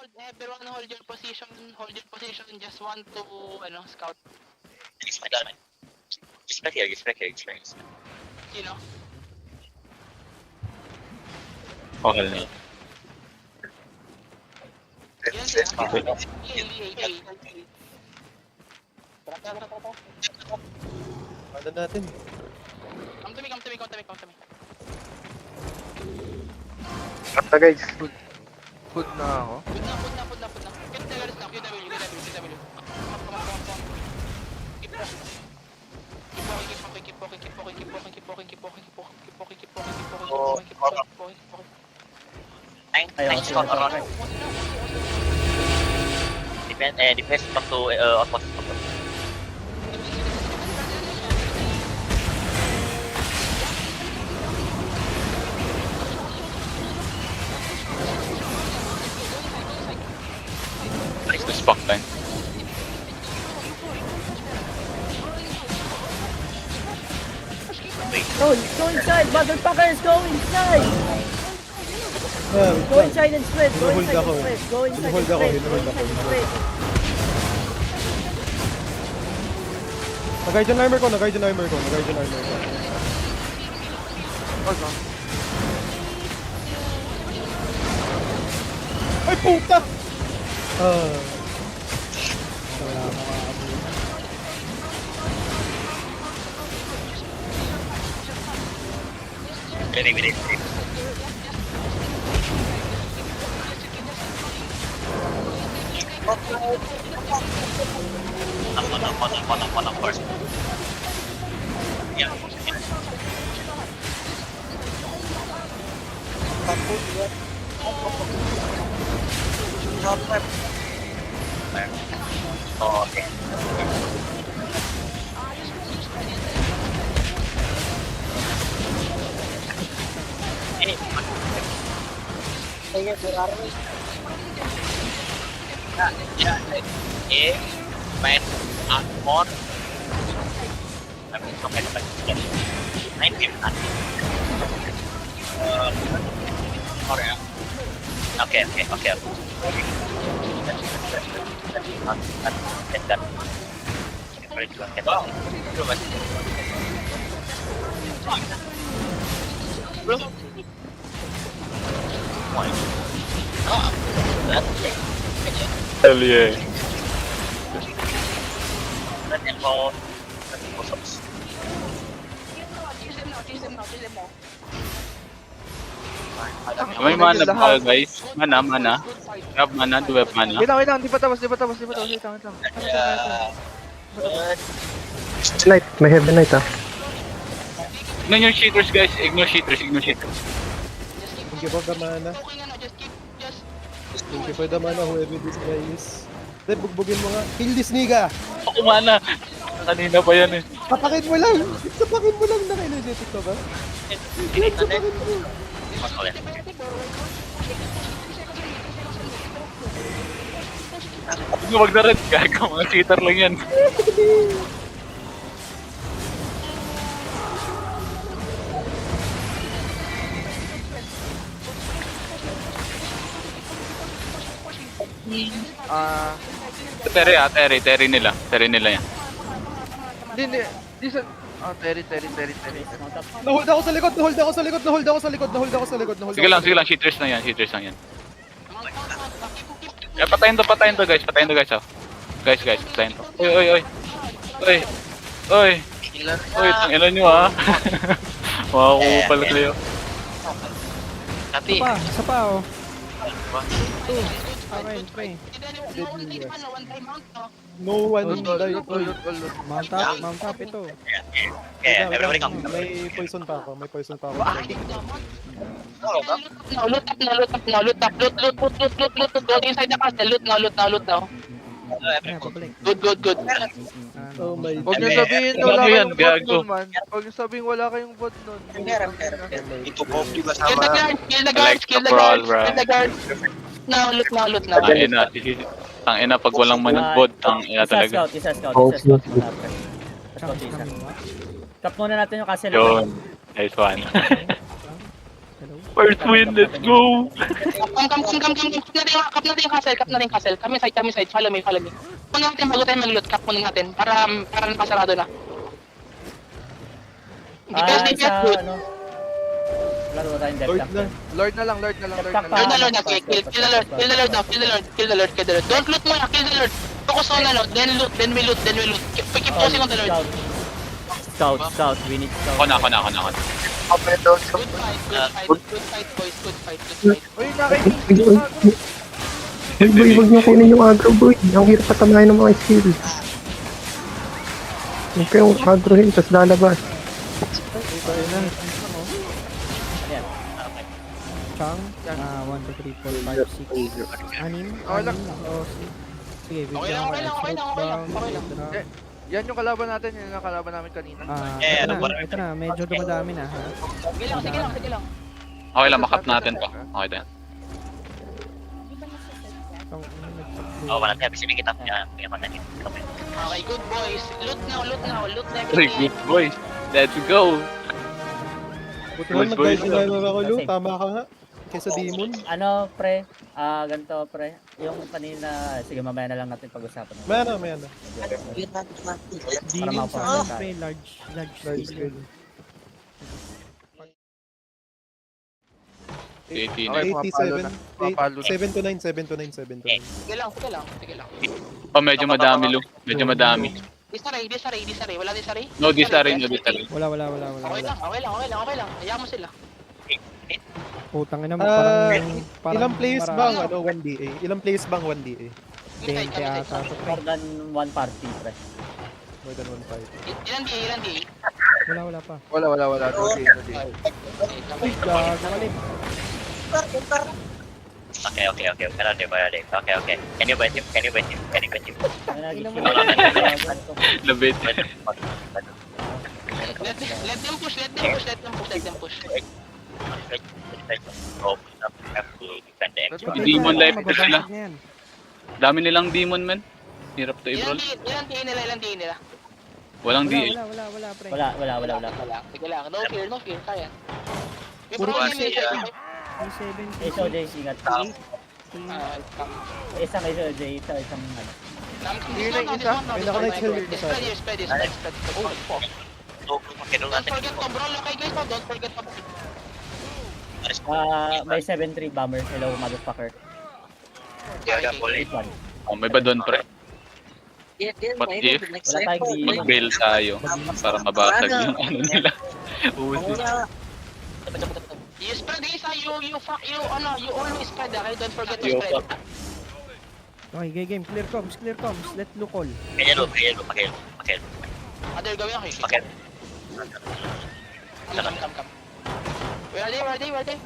everyone hold your position, just want to, scout. Just back here. Sino? Okay na. Yan sila. Okay. Ano natin? Come to me. Basta guys. Food na ako. Put na. Get the guys now, QW. Come on. Keep walking. Nice spot around. Defense back to outpost. Nice to spawn time. Go inside, motherfuckers, go inside! Go inside and split, go inside and split, go inside and split. Nag-guardian armor ko. Ay, puta! Ready. One of course. Yeah. Oh, okay. Main armor. Main game kan. Korea. Oke. Hell yeah. May mana ba guys? Mana. Grab mana, do we have mana? Wait lang, di pa tapos. Wait lang. Knight, may heavy knight ah. Ignore yung cheaters guys, ignore cheaters. Thank you for the mana. Thank you for the mana, whoever this guy is. Then, bugbugin mo nga. Kill this nigga! Ako mana! Kanina pa yan eh. Sapakin mo lang na energetic ka ba? Sapakin mo. Huwag mo magdarat, gago, mga cheater lang yan. Terry nila yan. Hindi. Terry. Nahold ako sa likod. Sige lang, cheaters lang yan. Eh, patayin to guys, oh. Guys, patayin to. Oy, tangina nyo ah. Makakupal kayo. Tapi Isa pa oh. No one died. Mount up ito. everybody come. May poison pa ako. Loot up. Loot inside the castle. Loot now. Ayan, pabalik. Good. Oh my Huwag niyo god. sabihin Ano wala yan, kayong bot gago? nun, man. Huwag niyo sabihin wala kayong bot nun. Kill the guards. Now, loot now. Tangina pag walang managbod, tangina talaga. Isa scout. Cap muna natin yung castle. Yun, nice one. Hello? First win, let's go! Kap natin yung castle. Kami side, follow me. Muna natin bago tayo mag-loot, cap muna natin, para nakasarado na. Defense, good. ano? Wala tayong death Lord tank. na. Lord na lang. Kill the Lord. Don't loot muna, kill the Lord. Focus on ano, then we loot. Keep focusing on the Lord. Scout, we need scout. Ako na. Good fight, boys, good fight. Uy, nakikita. Boy, wag niyo kunin yung aggro, boy. Ang hirap patamayan ng mga skills. Huwag kayong aggrohin, tapos lalabas. Chang. 1, 2, 3, 4, 5, 6. Anim. Okay lang. Sige, Okay lang. Yan yung kalaban natin, yan yung kalaban namin kanina. Ito na, medyo dumadami na ha. Sige lang. Okay lang, makap natin to. Okay din. Oh, wala tayo. Kasi may kita niya. May kita niya. Okay, good boys. Loot na Very everything. good, boys. Let's go! Buti naman Boys, boys. nag-driver ako, Lu. Tama ka nga. Kesa Demon. Ano, pre? Ganito, pre. Yung kanina, sige, mamaya na lang natin pag-usapan. May ano. Para Demon sa mapapagod akin, tayo. pre. Large Large scale. scale. 18. Okay, pumapalo na. 7 to 9. Sige lang. Oh, medyo madami, Lu. Medyo madami. Di saray. Wala di saray? No, disarray. Wala. Okay lang. Hayaan mo sila. Putang ina mo, Ah, parang Ilang plays bang marami. 1DA? Ilang plays bang 1DA? 20 ata. More than one party, pre. More than 1 fight. Ilan di? Wala pa. Wala. No day. Gago ulit. Okay. Okay. Can you bet him? Ano na, Ina mo gising na. na. Labit. Let them push. Oh, defend them. Demon life ito Mababasag sila. na yan. Dami nilang demon, man. Hirap to Ilan i-roll. di nila? Walang DA. Wala, pre. Wala. Sige lang. No fear, kaya. Puro Bro, kasi yun, yan. 7. SOJ, ingat. Isang SOJ, isang ano. May naka-night helmet na sa akin. Spread. So, makinig Don't natin. forget to bro, okay guys, don't forget to. May 7-3 bomber. Hello, motherfucker. Yeah, bullet. 8-1. Oh, may ba doon, pre? What if Wala tayong di. mag-bail tayo para mabasag yung ano nila? Uso. You spread guys, you always spread, okay? Don't forget to Yo, spread. Okay, game. Clear comms. Let Lu call. Pakil. Other gawin ako, Pakil. Come. Where are they? Okay,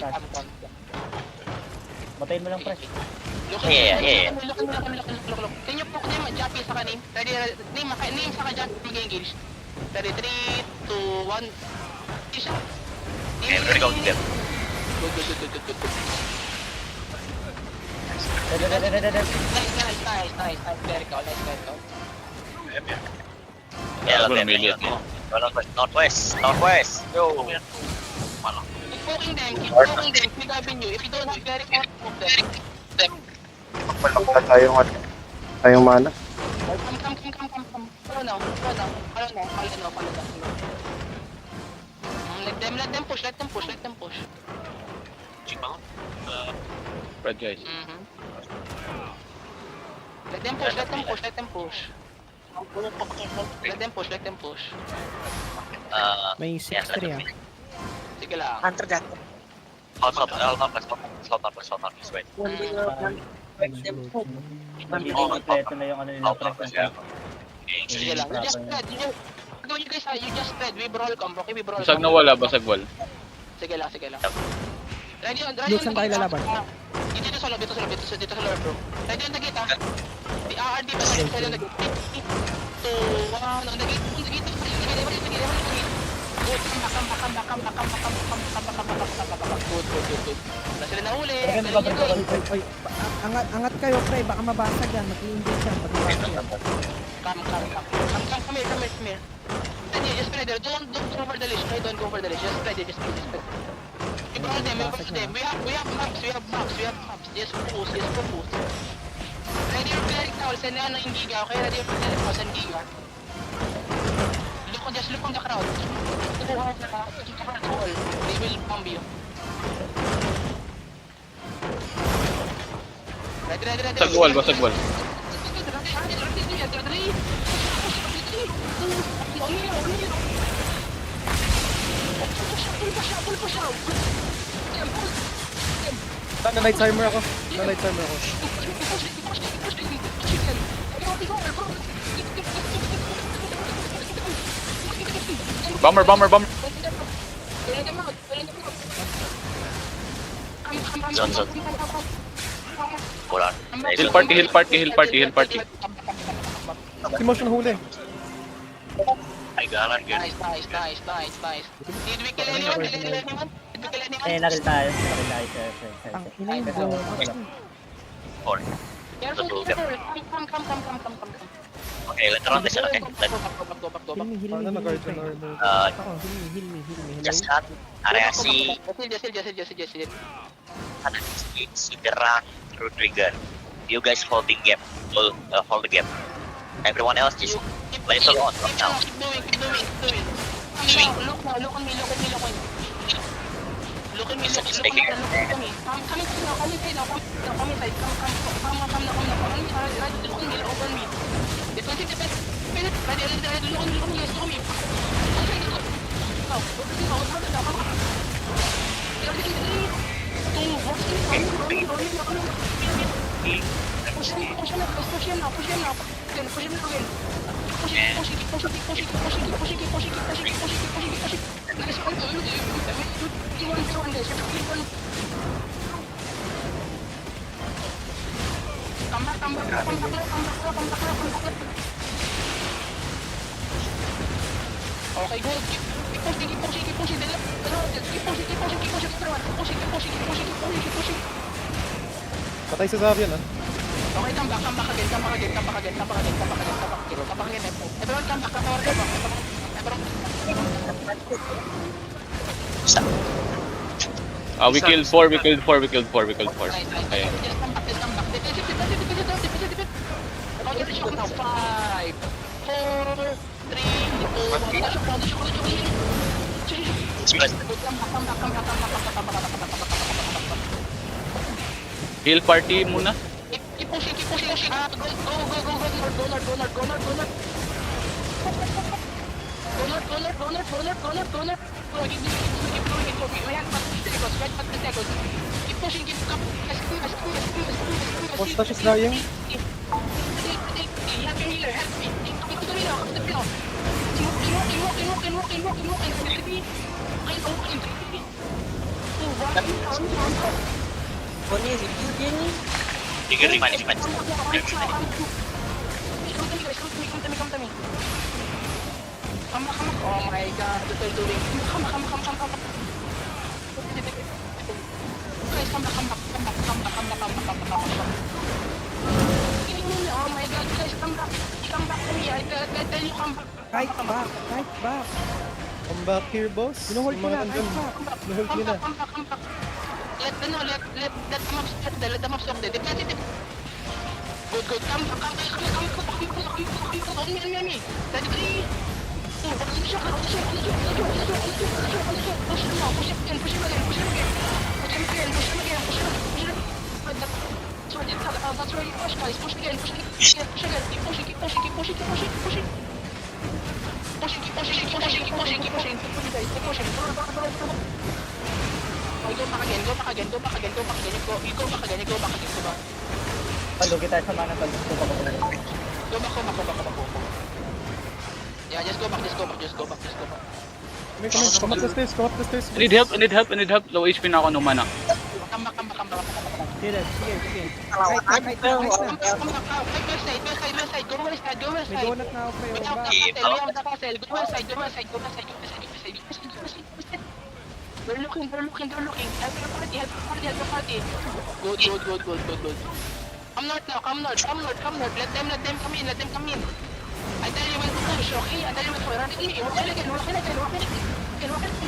come. Batayin mo lang, pre. Look. Can you poke them, Jappy sa kanin? Ready, name sa ka-Jappy, mag-engage. Ready, 3, 2, 1. Isa. Okay, we're gonna go to them. Good. Nice. Very cool. Yeah, Siguro okay. may liat mo. Northwest. Yo. Keep poking them. Keep avenue. If you don't have very cool, poke them. Wala tayong mana. Come. Follow now. Let them push. Spread, guys. Let them push. May 6-3 ah. Sige lang. Slot up, wait. Hindi kompleto na yung ano nila, pre. Sige lang. You just spread. You guys, you just spread. We brawl come. Okay, we brawl. Basag na wala, basag wall. Sige lang. Ready on. Saan tayo lalaban? Dito sa lobby, bro. Ready on the gate, ha? The RRD ba? Ready on the gate. 3, 2, 1, on the gate. Good. Bakam. Good. Wala sila nahuli. Oy, angat kayo, pre. Baka mabasag yan. Mag-i-engage yan. Pag mabasag yan. Come here. Ready, just spread there. Don't go for the ledge. Okay, don't go for the ledge. Just spread it, just spread it. We call them, we call them. We have maps, we have maps, we have maps. Just focus, just focus. Ready your cleric towels and ano yung giga, okay? Ready your cleric towels and giga. Just look on the crowd. Look on the crowd. They will bomb you. Ready. Basag wall, basag wall. Na-night timer ako. Na-night timer ako. Bomber. Zone. Wala. Heal party. Si Mosh na huli. Ay, galan, good. Nice. Did we kill anyone? Nakil tayo, sir. Ang ina yung gawa. Or, Careful. Come. okay, let's run this. Okay, let's Go back. Heal me. Nag-guard yung armor. Ako, heal me. just cut. Area si Just. si Gerang through trigger. You guys hold the gap. Hold the gap. Everyone else just play it alone. Look now. Keep doing. Look on me. Look at me. Come inside. Look on me. Defensive. Ready. Look on me. Push him now. Push him again. Come back. Okay, good. Keep pushing. Keep pushing. Patay sa Zabian ah. Okay, come back again. Everyone come back. Everyone. Stop. We killed 4. Nice. Ayun. Just come back. Defensive. Okay, the shock now. 5, 4, 3, 2, 1. Come back. Heal party muna. Keep pushing. Go north. Keep pushing. Mustache is dying. Help me. Come to the pillow. Trigger remanage. Come to me. Come back. Oh my god, what are you doing? Come back. Guys, come back. Oh my god, guys, come back to me. I tell you, come back. Fight back. Come back here, boss. Sinuhold ko na, Nandun. Sinuhold ko na. Come back. Let the maps stop there. Defensive. Good. Come. On me. Ready, please. Push him again. That's where you push, guys. Push again. Keep pushing. Keep pushing. Go back again. You go back again. Palugi tayo sa mana, palugi. Go back. Yeah, just go back. Come up the stairs. I need help. Low HP na ako nung mana. Come back. Sige. Come back. West side. Go west side. May donut na ako pre. We have the castle. Go west side. They're looking. Help the party. Good. Come north now. Let them come in. I tell you when to push. push, okay? And then you will run again. Walk again. Walk again, guys. Walk again.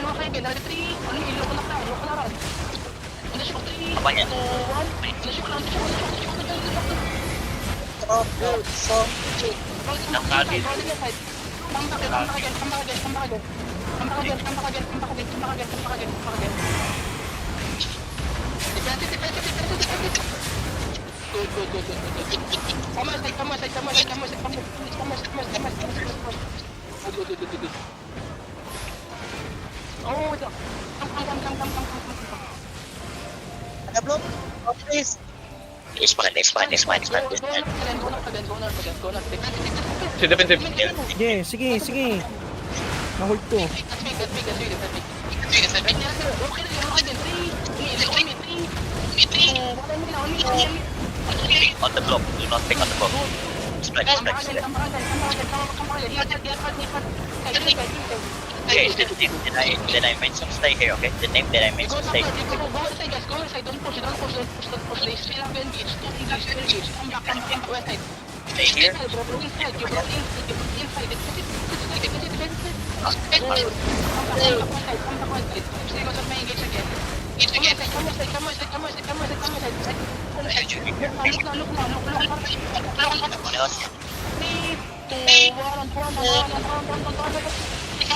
Walk again. Ready, 3, 1, look na lang. Look na lang. On the shoot, 3, 2, 1. Apanya? On the shoot, on the shoot. Nakakagin. Come back again. Defensive. Good. Come on, side. Good. Oh, ito. Come. It's fine. Go north again. Si defensive. Sige. Na-hold to. That's big. On the block. Do not pick on the block. Spread. Okay, did I mention stay here, okay? The name that I mentioned stay here. Go inside, don't push. They still have engaged. Come back, west side. Stay here. Everyone else.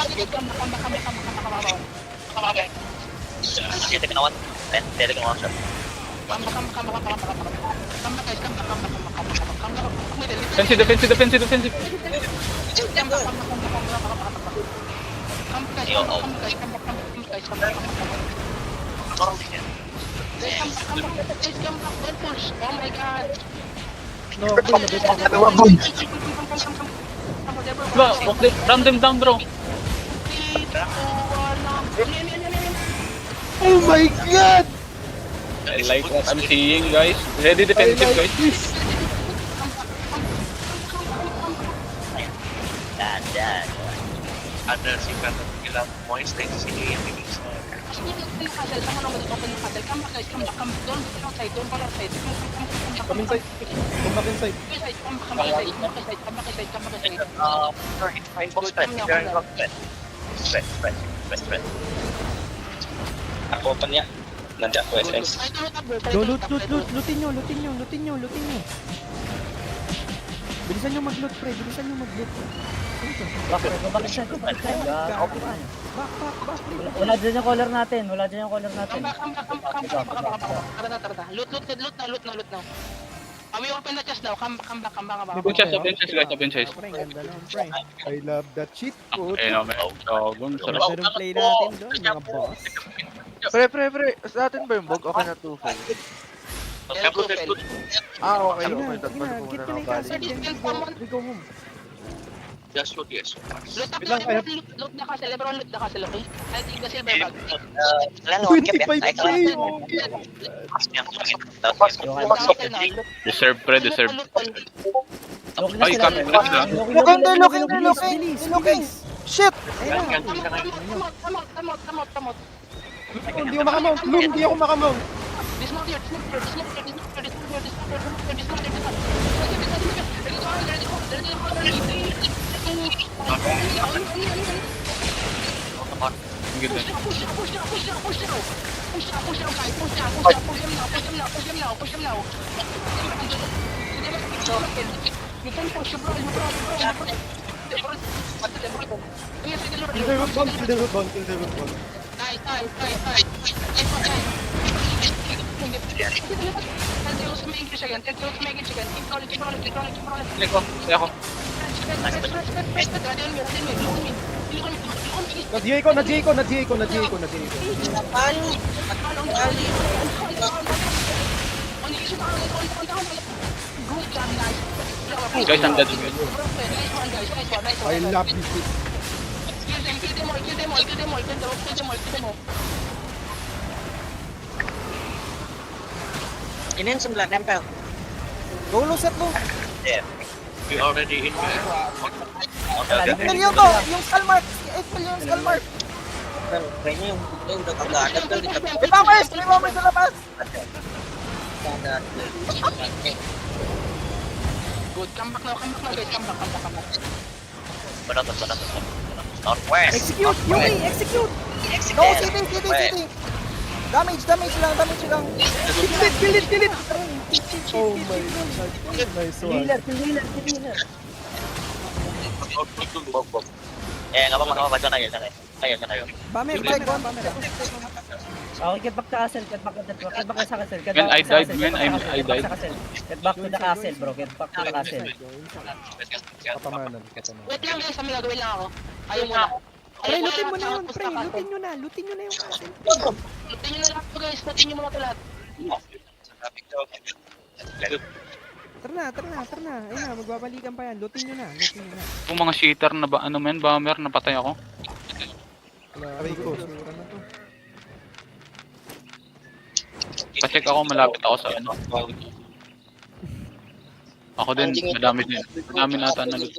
Dito ka na one. Dito ka na one shot. Defensive. Oh my god. No, okay, nabit ako. Bro, okay. Ram them down, bro. Oh my God! I like what I'm seeing, guys. Ready defensive, guys. Dan. Ada si kata bilang moist dari sini yang ini. Come inside. Come back inside. Sorry, box spread. Spread. Aku open ya. Nanti aku SS. Lootin nyo. Bilisan nyo mag-loot, pre. Back. Wala dyan yung color natin. Loot now. We open the chest now. Come back. Open chest, guys. Pre, ganda naman, pre. I love that shit. Code. Okay, no, man. Dogon, sarap. Ganda ng play natin doon, mga boss. Pre. Sa atin ba yung bog? Okay na 2-5. Okay. Okay. Sige na, get ka na yung castle, then we go home. Just shoot, yes. Loot the castle. Everyone loot the castle, okay? I think the silver bag. Kalian 25K. Deserve, pre, deserve. Look na Ay, sila. kami, let's go. Looking. Shit! Come out. Hindi ako makamount. Hindi ako makamount. Dismount here. Good, man. Push them now. You can push, bro. Kill the root bomb. Nice. Keep rolling. Sige ako. Na-GA ko. Guys, I'm dead. I love this shit. Kill them all. Ini 9 nempel. Go, set mo. Yeah. We already in there. Okay. Yung skull mark. Kayaknya yang udah kagak ada tuh di tempat. May mamay sa labas. Good. Come back now guys. Come back. Banatos. Northwest. Execute! Yumi! Execute! No, city! Damage lang! Kilit! Oh my god. Nice one. Healer. Nggak apa-apa, dyan kayo. Bamer. Okay, get back to castle. Get back sa castle. Man, I died, man. I died. Get back to the castle, bro. Get back to the castle. Katamanan. Wait lang guys, may gagawin lang ako. Ayaw muna. Pre, lutin mo na yun, pre. Lutin nyo na yung castle. Lutin nyo na lahat to guys. Lutin nyo mga to lahat. Tara na. Ayun na, magbabalikan pa yan. Lutin nyo na. Kung mga cheater na ba, ano men, bomber, napatay ako. Aray ko. Sura na to. Pacheck ako, malapit ako sa ano. Ako din, madami nata na loot.